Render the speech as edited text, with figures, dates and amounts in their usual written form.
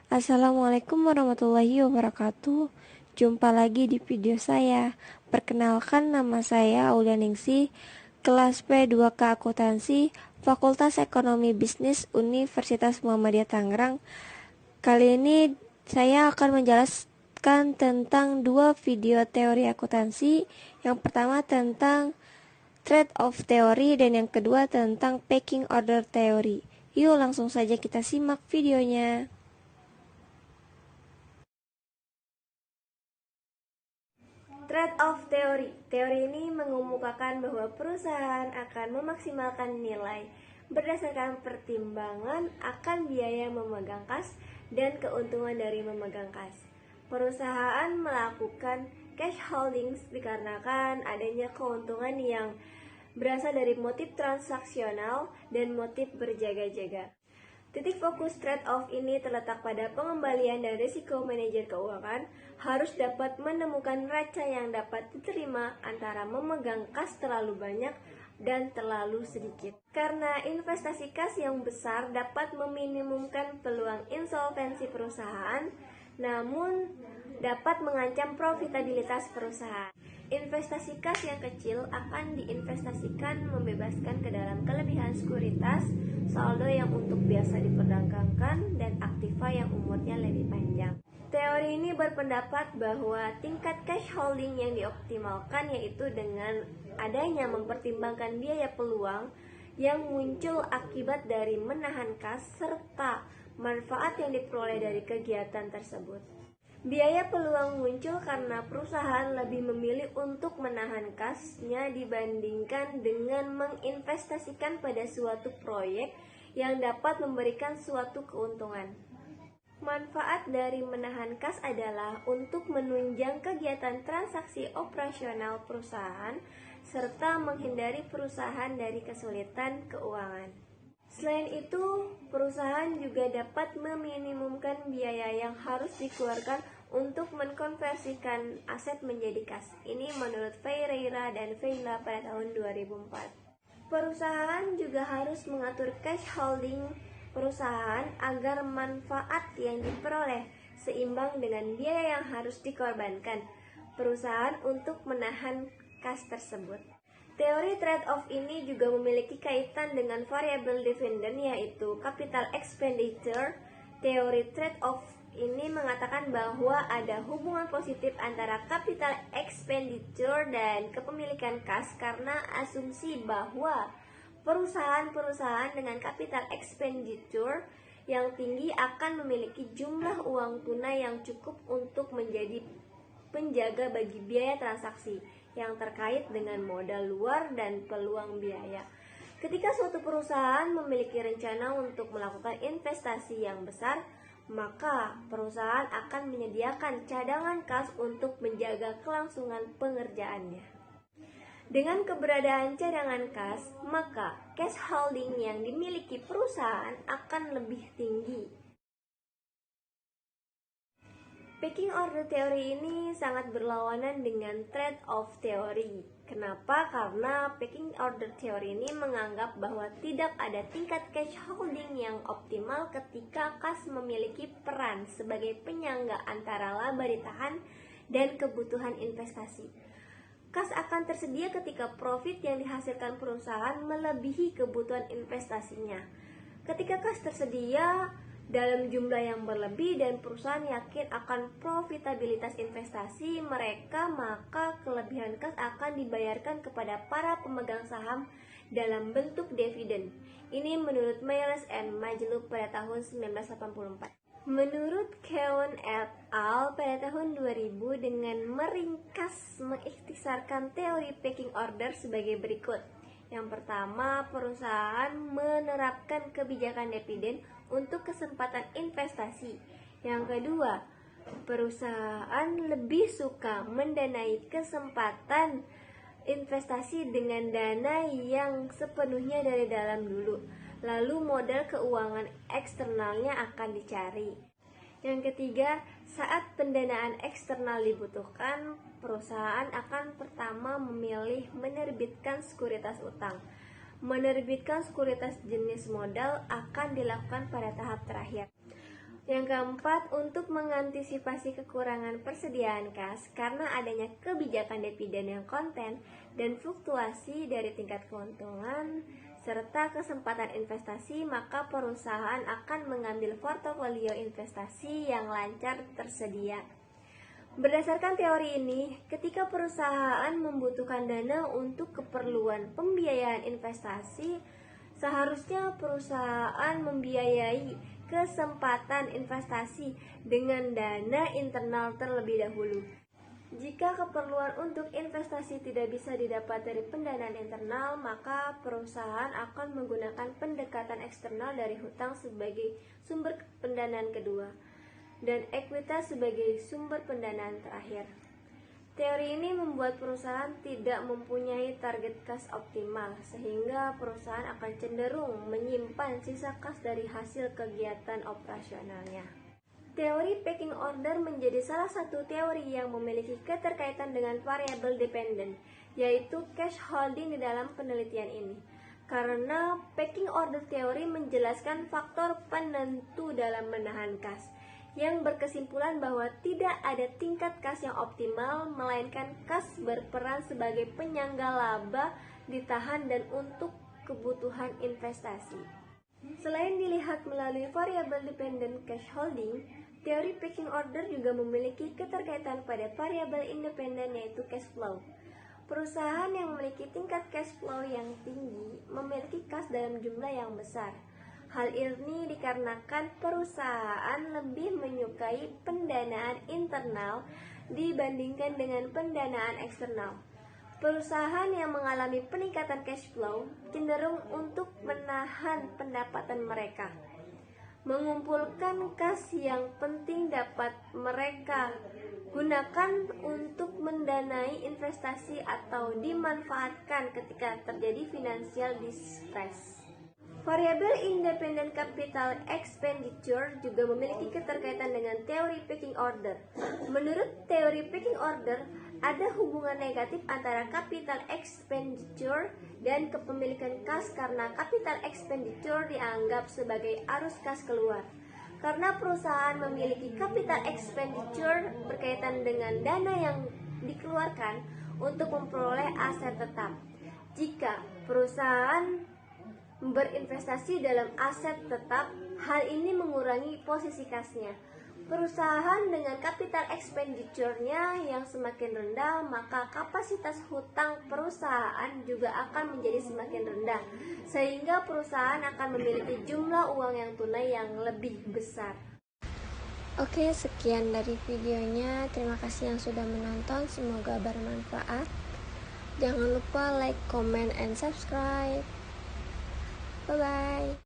Assalamualaikum warahmatullahi wabarakatuh. Jumpa lagi di video saya. Perkenalkan, nama saya Aulia Ningsih, kelas P2K Akuntansi, Fakultas Ekonomi Bisnis Universitas Muhammadiyah Tangerang. Kali ini saya akan menjelaskan tentang dua video teori akuntansi. Yang pertama tentang trade-off teori dan yang kedua tentang pecking order teori. Yuk langsung saja kita simak videonya. Trade-off teori. Teori ini mengemukakan bahwa perusahaan akan memaksimalkan nilai berdasarkan pertimbangan akan biaya memegang kas dan keuntungan dari memegang kas. Perusahaan melakukan cash holdings dikarenakan adanya keuntungan yang berasal dari motif transaksional dan motif berjaga-jaga. Titik fokus trade-off ini terletak pada pengembalian dan risiko manajer keuangan harus dapat menemukan raca yang dapat diterima antara memegang kas terlalu banyak dan terlalu sedikit. Karena investasi kas yang besar dapat meminimumkan peluang insolvensi perusahaan, namun dapat mengancam profitabilitas perusahaan. Investasi kas yang kecil akan diinvestasikan membebaskan ke dalam kelebihan sekuritas, saldo yang untuk biasa diperdagangkan, dan aktiva yang umurnya lebih panjang. Teori ini berpendapat bahwa tingkat cash holding yang dioptimalkan yaitu dengan adanya mempertimbangkan biaya peluang yang muncul akibat dari menahan kas serta manfaat yang diperoleh dari kegiatan tersebut. Biaya peluang muncul karena perusahaan lebih memilih untuk menahan kasnya dibandingkan dengan menginvestasikan pada suatu proyek yang dapat memberikan suatu keuntungan. Manfaat dari menahan kas adalah untuk menunjang kegiatan transaksi operasional perusahaan serta menghindari perusahaan dari kesulitan keuangan. Selain itu, perusahaan juga dapat meminimumkan biaya yang harus dikeluarkan untuk mengkonversikan aset menjadi kas. Ini menurut Ferreira dan Vela pada tahun 2004. Perusahaan juga harus mengatur cash holding perusahaan agar manfaat yang diperoleh seimbang dengan biaya yang harus dikorbankan perusahaan untuk menahan kas tersebut. Teori trade-off ini juga memiliki kaitan dengan variable dependent yaitu capital expenditure. Teori trade-off ini mengatakan bahwa ada hubungan positif antara capital expenditure dan kepemilikan kas karena asumsi bahwa perusahaan-perusahaan dengan capital expenditure yang tinggi akan memiliki jumlah uang tunai yang cukup untuk menjadi penjaga bagi biaya transaksi yang terkait dengan modal luar dan peluang biaya. Ketika suatu perusahaan memiliki rencana untuk melakukan investasi yang besar, maka perusahaan akan menyediakan cadangan kas untuk menjaga kelangsungan pengerjaannya. Dengan keberadaan cadangan kas, maka cash holding yang dimiliki perusahaan akan lebih tinggi. Pecking order teori ini sangat berlawanan dengan trade-off teori. Kenapa? Karena pecking order teori ini menganggap bahwa tidak ada tingkat cash holding yang optimal ketika kas memiliki peran sebagai penyangga antara laba ditahan dan kebutuhan investasi. Kas akan tersedia ketika profit yang dihasilkan perusahaan melebihi kebutuhan investasinya. Ketika kas tersedia dalam jumlah yang berlebih dan perusahaan yakin akan profitabilitas investasi mereka, maka kelebihan kas akan dibayarkan kepada para pemegang saham dalam bentuk dividen. Ini menurut Myers and Majlub pada tahun 1984. Menurut Keown et al. Pada tahun 2000 dengan meringkas mengikhtisarkan teori pecking order sebagai berikut. Yang pertama, perusahaan menerapkan kebijakan dividen untuk kesempatan investasi. Yang kedua, perusahaan lebih suka mendanai kesempatan investasi dengan dana yang sepenuhnya dari dalam dulu, lalu modal keuangan eksternalnya akan dicari. Yang ketiga, saat pendanaan eksternal dibutuhkan, perusahaan akan pertama memilih menerbitkan sekuritas utang. Menerbitkan sekuritas jenis modal akan dilakukan pada tahap terakhir. Yang keempat, untuk mengantisipasi kekurangan persediaan kas karena adanya kebijakan dividen yang konten dan fluktuasi dari tingkat keuntungan serta kesempatan investasi, maka perusahaan akan mengambil portofolio investasi yang lancar tersedia. Berdasarkan teori ini, ketika perusahaan membutuhkan dana untuk keperluan pembiayaan investasi, seharusnya perusahaan membiayai kesempatan investasi dengan dana internal terlebih dahulu. Jika keperluan untuk investasi tidak bisa didapat dari pendanaan internal, maka perusahaan akan menggunakan pendekatan eksternal dari hutang sebagai sumber pendanaan kedua dan ekuitas sebagai sumber pendanaan terakhir. Teori ini membuat perusahaan tidak mempunyai target kas optimal, sehingga perusahaan akan cenderung menyimpan sisa kas dari hasil kegiatan operasionalnya. Teori pecking order menjadi salah satu teori yang memiliki keterkaitan dengan variabel dependent, yaitu cash holding di dalam penelitian ini. Karena pecking order teori menjelaskan faktor penentu dalam menahan kas, yang berkesimpulan bahwa tidak ada tingkat kas yang optimal, melainkan kas berperan sebagai penyangga laba ditahan dan untuk kebutuhan investasi. Selain dilihat melalui variabel dependent cash holding, teori pecking order juga memiliki keterkaitan pada variabel independen yaitu cash flow. Perusahaan yang memiliki tingkat cash flow yang tinggi memiliki kas dalam jumlah yang besar. Hal ini dikarenakan perusahaan lebih menyukai pendanaan internal dibandingkan dengan pendanaan eksternal. Perusahaan yang mengalami peningkatan cash flow cenderung untuk menahan pendapatan mereka. Mengumpulkan kas yang penting dapat mereka gunakan untuk mendanai investasi atau dimanfaatkan ketika terjadi financial distress. Variabel independent capital expenditure juga memiliki keterkaitan dengan teori pecking order. Menurut teori pecking order, ada hubungan negatif antara capital expenditure dan kepemilikan kas karena capital expenditure dianggap sebagai arus kas keluar. Karena perusahaan memiliki capital expenditure berkaitan dengan dana yang dikeluarkan untuk memperoleh aset tetap. Jika perusahaan berinvestasi dalam aset tetap, hal ini mengurangi posisi kasnya. Perusahaan dengan capital expenditure-nya yang semakin rendah, maka kapasitas hutang perusahaan juga akan menjadi semakin rendah, sehingga perusahaan akan memiliki jumlah uang yang tunai yang lebih besar. Oke, sekian dari videonya. Terima kasih yang sudah menonton, semoga bermanfaat. Jangan lupa like, comment, and subscribe. Bye-bye.